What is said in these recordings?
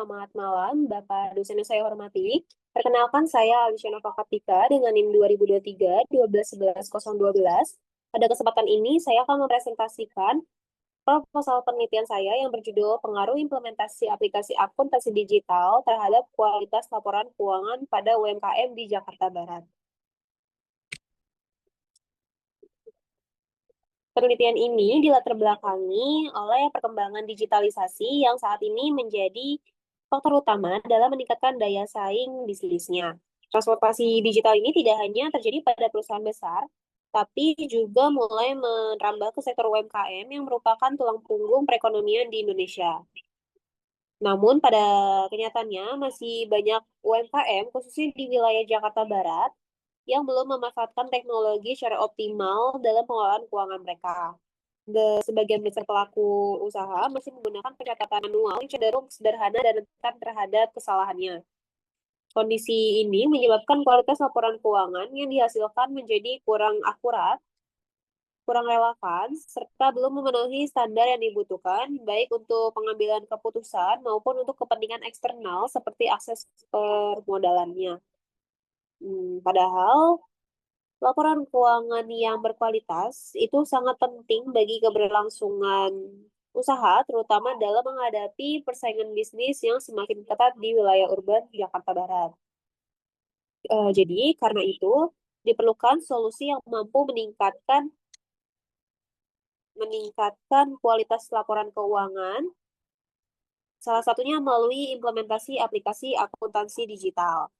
selamat malam, Bapak dosen yang saya hormati. Perkenalkan, saya Alisyana Fakatika dengan NIM 2023 12 11 012. Pada kesempatan ini, saya akan mempresentasikan proposal penelitian saya yang berjudul Pengaruh Implementasi Aplikasi Akuntansi Digital terhadap Kualitas Laporan Keuangan pada UMKM di Jakarta Barat. Penelitian ini dilatar belakangi oleh perkembangan digitalisasi yang saat ini menjadi faktor utama dalam meningkatkan daya saing bisnisnya. Transformasi digital ini tidak hanya terjadi pada perusahaan besar, tapi juga mulai merambah ke sektor UMKM yang merupakan tulang punggung perekonomian di Indonesia. Namun pada kenyataannya masih banyak UMKM, khususnya di wilayah Jakarta Barat, yang belum memanfaatkan teknologi secara optimal dalam pengelolaan keuangan mereka. Sebagian besar pelaku usaha masih menggunakan pencatatan manual yang cenderung sederhana dan rentan terhadap kesalahannya. Kondisi ini menyebabkan kualitas laporan keuangan yang dihasilkan menjadi kurang akurat, kurang relevan, serta belum memenuhi standar yang dibutuhkan, baik untuk pengambilan keputusan maupun untuk kepentingan eksternal seperti akses permodalannya. Padahal laporan keuangan yang berkualitas itu sangat penting bagi keberlangsungan usaha, terutama dalam menghadapi persaingan bisnis yang semakin ketat di wilayah urban Jakarta Barat. Jadi, karena itu, diperlukan solusi yang mampu meningkatkan kualitas laporan keuangan, salah satunya melalui implementasi aplikasi akuntansi digital.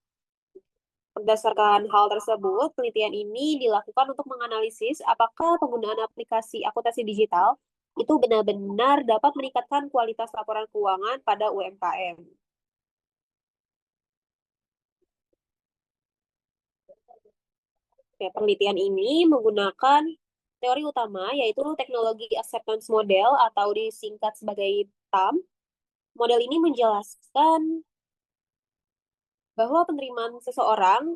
Berdasarkan hal tersebut, penelitian ini dilakukan untuk menganalisis apakah penggunaan aplikasi akuntansi digital itu benar-benar dapat meningkatkan kualitas laporan keuangan pada UMKM. Oke, penelitian ini menggunakan teori utama yaitu teknologi acceptance model atau disingkat sebagai TAM. Model ini menjelaskan bahwa penerimaan seseorang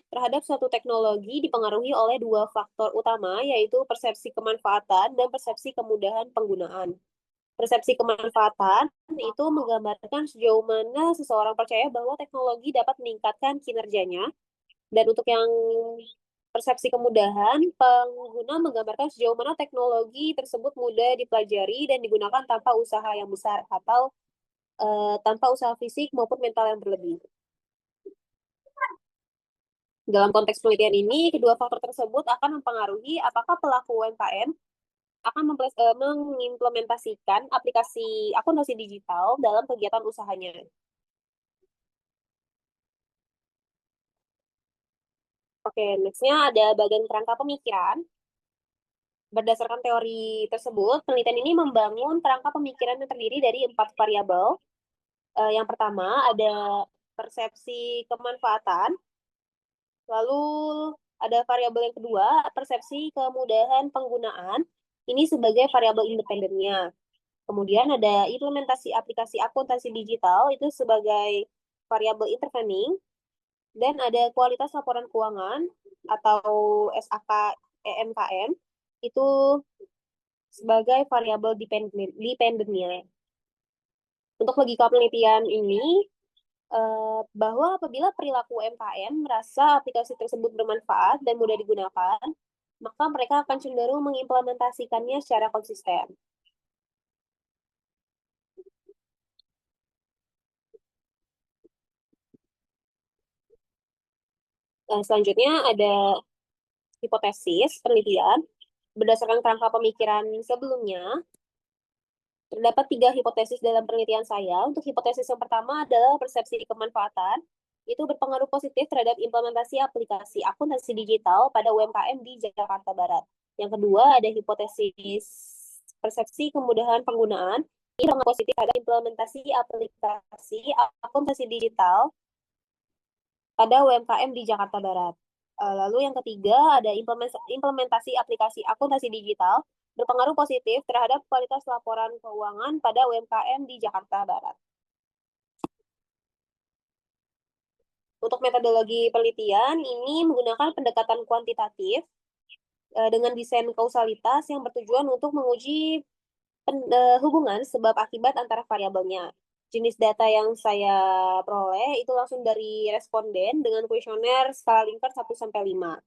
terhadap suatu teknologi dipengaruhi oleh dua faktor utama, yaitu persepsi kemanfaatan dan persepsi kemudahan penggunaan. Persepsi kemanfaatan itu menggambarkan sejauh mana seseorang percaya bahwa teknologi dapat meningkatkan kinerjanya, dan untuk yang persepsi kemudahan, pengguna menggambarkan sejauh mana teknologi tersebut mudah dipelajari dan digunakan tanpa usaha yang besar atau tanpa usaha fisik maupun mental yang berlebih. Dalam konteks penelitian ini, kedua faktor tersebut akan mempengaruhi apakah pelaku UMKM akan mengimplementasikan aplikasi akuntansi digital dalam kegiatan usahanya. Oke, nextnya ada bagian kerangka pemikiran. Berdasarkan teori tersebut, penelitian ini membangun kerangka pemikiran yang terdiri dari 4 variabel. Yang pertama ada persepsi kemanfaatan, lalu ada variabel yang kedua, persepsi kemudahan penggunaan. Ini sebagai variabel independennya. Kemudian ada implementasi aplikasi akuntansi digital itu sebagai variabel intervening, dan ada kualitas laporan keuangan atau SAK EMKM itu sebagai variabel dependennya. Untuk logika penelitian ini, bahwa apabila perilaku UMKM merasa aplikasi tersebut bermanfaat dan mudah digunakan, maka mereka akan cenderung mengimplementasikannya secara konsisten. Selanjutnya ada hipotesis penelitian. Berdasarkan kerangka pemikiran sebelumnya, terdapat 3 hipotesis dalam penelitian saya. Untuk hipotesis yang pertama adalah persepsi kemanfaatan. Itu berpengaruh positif terhadap implementasi aplikasi akuntansi digital pada UMKM di Jakarta Barat. Yang kedua ada hipotesis persepsi kemudahan penggunaan. Ini berpengaruh positif terhadap implementasi aplikasi akuntansi digital pada UMKM di Jakarta Barat. Lalu yang ketiga ada implementasi aplikasi akuntansi digital berpengaruh positif terhadap kualitas laporan keuangan pada UMKM di Jakarta Barat. Untuk metodologi penelitian ini menggunakan pendekatan kuantitatif dengan desain kausalitas yang bertujuan untuk menguji hubungan sebab akibat antara variabelnya. Jenis data yang saya peroleh itu langsung dari responden dengan kuesioner skala Likert 1 sampai 5.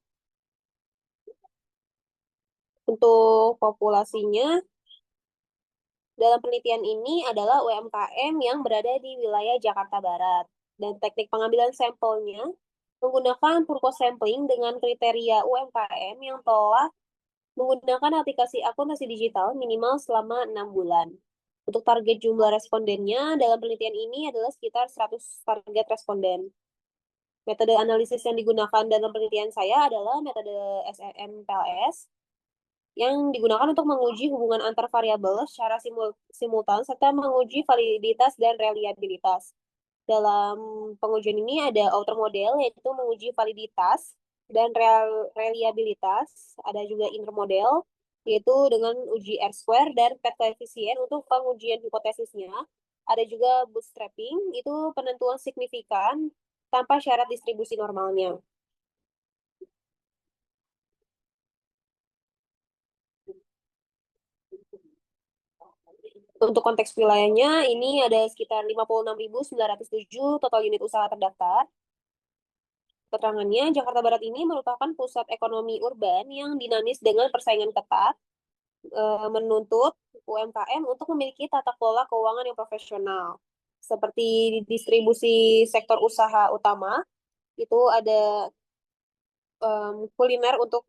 Untuk populasinya, dalam penelitian ini adalah UMKM yang berada di wilayah Jakarta Barat. Dan teknik pengambilan sampelnya menggunakan purko sampling dengan kriteria UMKM yang telah menggunakan aplikasi akuntansi digital minimal selama 6 bulan. Untuk target jumlah respondennya dalam penelitian ini adalah sekitar 100 target responden. Metode analisis yang digunakan dalam penelitian saya adalah metode SEMPLS yang digunakan untuk menguji hubungan antar variabel secara simultan serta menguji validitas dan reliabilitas. Dalam pengujian ini ada outer model, yaitu menguji validitas dan reliabilitas. Ada juga inner model, yaitu dengan uji R-square dan pet coefficient untuk pengujian hipotesisnya. Ada juga bootstrapping, itu penentuan signifikan tanpa syarat distribusi normalnya. Untuk konteks wilayahnya, ini ada sekitar 56.907 total unit usaha terdaftar. Keterangannya, Jakarta Barat ini merupakan pusat ekonomi urban yang dinamis dengan persaingan ketat, menuntut UMKM untuk memiliki tata kelola keuangan yang profesional. Seperti distribusi sektor usaha utama, itu ada kuliner untuk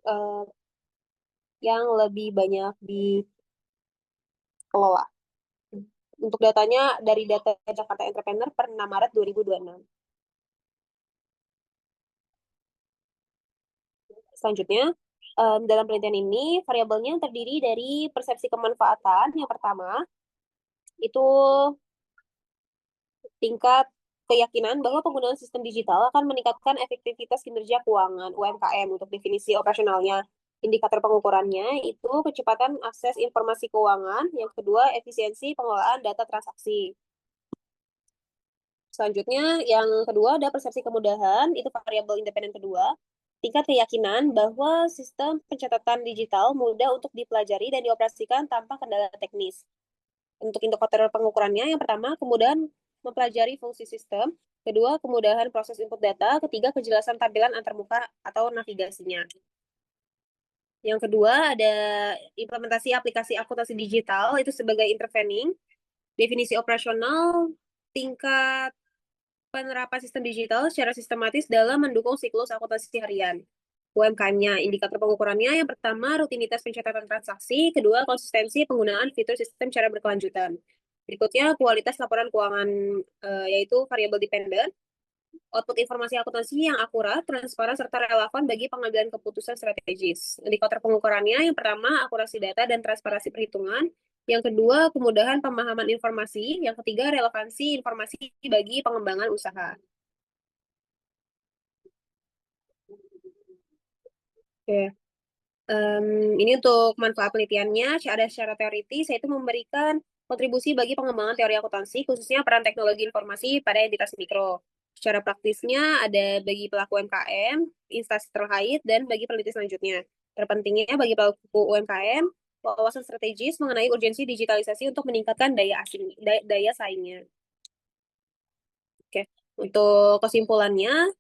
yang lebih banyak dikelola. Untuk datanya dari data Jakarta Entrepreneur per 6 Maret 2026. Selanjutnya, dalam penelitian ini, variabelnya terdiri dari persepsi kemanfaatan. Yang pertama, itu tingkat keyakinan bahwa penggunaan sistem digital akan meningkatkan efektivitas kinerja keuangan UMKM untuk definisi operasionalnya. Indikator pengukurannya itu kecepatan akses informasi keuangan. Yang kedua, efisiensi pengelolaan data transaksi. Selanjutnya, yang kedua ada persepsi kemudahan, itu variabel independen kedua. Tingkat keyakinan bahwa sistem pencatatan digital mudah untuk dipelajari dan dioperasikan tanpa kendala teknis. Untuk indikator pengukurannya, yang pertama, kemudahan mempelajari fungsi sistem. Kedua, kemudahan proses input data. Ketiga, kejelasan tampilan antarmuka atau navigasinya. Yang kedua, ada implementasi aplikasi akuntansi digital, itu sebagai intervening. Definisi operasional, tingkat penerapan sistem digital secara sistematis dalam mendukung siklus akuntansi harian. UMKM-nya, indikator pengukurannya yang pertama rutinitas pencatatan transaksi, kedua konsistensi penggunaan fitur sistem secara berkelanjutan. Berikutnya kualitas laporan keuangan, yaitu variabel dependent, output informasi akuntansi yang akurat, transparan, serta relevan bagi pengambilan keputusan strategis. Indikator pengukurannya yang pertama akurasi data dan transparansi perhitungan, yang kedua kemudahan pemahaman informasi, yang ketiga relevansi informasi bagi pengembangan usaha. Oke. Ini untuk manfaat penelitiannya, ada secara teoritis, yaitu memberikan kontribusi bagi pengembangan teori akuntansi, khususnya peran teknologi informasi pada entitas mikro. Secara praktisnya, ada bagi pelaku UMKM, instansi terkait, dan bagi peneliti selanjutnya. Terpentingnya bagi pelaku UMKM, wawasan strategis mengenai urgensi digitalisasi untuk meningkatkan daya saingnya. Oke, untuk kesimpulannya,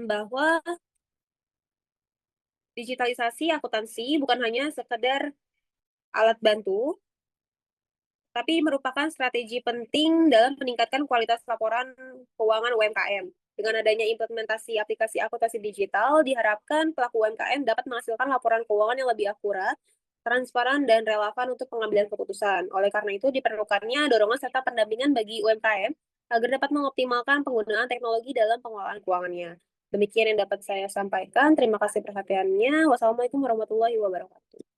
bahwa digitalisasi akuntansi bukan hanya sekedar alat bantu, tapi merupakan strategi penting dalam meningkatkan kualitas laporan keuangan UMKM. Dengan adanya implementasi aplikasi akuntansi digital, diharapkan pelaku UMKM dapat menghasilkan laporan keuangan yang lebih akurat, transparan, dan relevan untuk pengambilan keputusan. Oleh karena itu, diperlukannya dorongan serta pendampingan bagi UMKM agar dapat mengoptimalkan penggunaan teknologi dalam pengelolaan keuangannya. Demikian yang dapat saya sampaikan. Terima kasih perhatiannya. Wassalamualaikum warahmatullahi wabarakatuh.